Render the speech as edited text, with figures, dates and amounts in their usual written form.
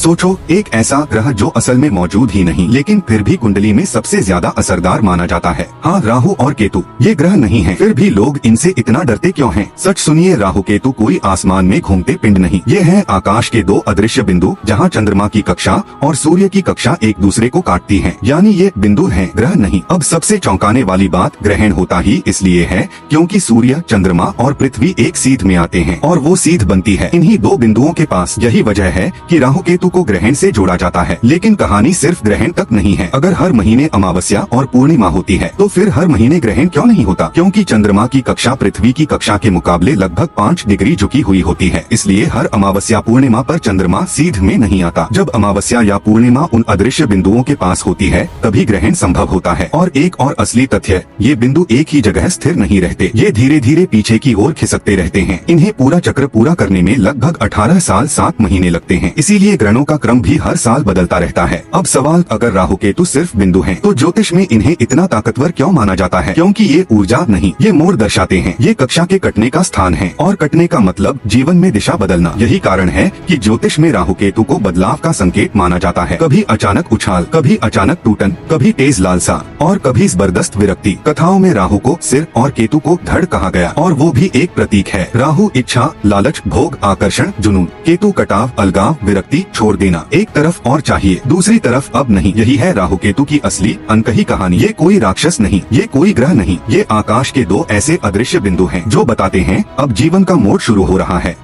सोचो, एक ऐसा ग्रह जो असल में मौजूद ही नहीं लेकिन फिर भी कुंडली में सबसे ज्यादा असरदार माना जाता है। हाँ, राहु और केतु ये ग्रह नहीं है, फिर भी लोग इनसे इतना डरते क्यों हैं? सच सुनिए, राहु केतु कोई आसमान में घूमते पिंड नहीं, ये है आकाश के दो अदृश्य बिंदु जहाँ चंद्रमा की कक्षा और सूर्य की कक्षा एक दूसरे को काटती है। यानी ये बिंदु है, ग्रह नहीं। अब सबसे चौंकाने वाली बात, ग्रहण होता ही इसलिए है क्योंकि सूर्य, चंद्रमा और पृथ्वी एक सीध में आते हैं और वो सीध बनती है इन्हीं दो बिंदुओं के पास। यही वजह है कि राहु केतु को ग्रहण से जोड़ा जाता है। लेकिन कहानी सिर्फ ग्रहण तक नहीं है। अगर हर महीने अमावस्या और पूर्णिमा होती है तो फिर हर महीने ग्रहण क्यों नहीं होता? क्योंकि चंद्रमा की कक्षा पृथ्वी की कक्षा के मुकाबले लगभग 5 डिग्री झुकी हुई होती है, इसलिए हर अमावस्या पूर्णिमा पर चंद्रमा सीध में नहीं आता। जब अमावस्या या पूर्णिमा उन अदृश्य बिंदुओं के पास होती है तभी ग्रहण संभव होता है। और एक और असली तथ्य, ये बिंदु एक ही जगह स्थिर नहीं रहते, ये धीरे धीरे पीछे की ओर खिसकते रहते हैं। इन्हें पूरा चक्र पूरा करने में लगभग 18 साल 7 महीने लगते हैं, इसीलिए ग्रहणों का क्रम भी हर साल बदलता रहता है। अब सवाल, अगर राहु केतु सिर्फ बिंदु हैं, तो ज्योतिष में इन्हें इतना ताकतवर क्यों माना जाता है? क्योंकि ये ऊर्जा नहीं, ये मोड़ दर्शाते हैं। ये कक्षा के कटने का स्थान है और कटने का मतलब जीवन में दिशा बदलना। यही कारण है कि ज्योतिष में राहु केतु को बदलाव का संकेत माना जाता है। कभी अचानक उछाल, कभी अचानक टूटन, कभी तेज लालसा और कभी जबरदस्त विरक्ति। कथाओं में राहु को सिर और केतु को धड़ कहा गया और वो भी एक प्रतीक है। राहु इच्छा, लालच, भोग, आकर्षण, जुनून। केतु कटाव, अलगाव, विरक्ति, छोड़ देना। एक तरफ और चाहिए, दूसरी तरफ अब नहीं। यही है राहु केतु की असली अनकही कहानी। ये कोई राक्षस नहीं, ये कोई ग्रह नहीं, ये आकाश के दो ऐसे अदृश्य बिंदु हैं जो बताते हैं अब जीवन का मोड़ शुरू हो रहा है।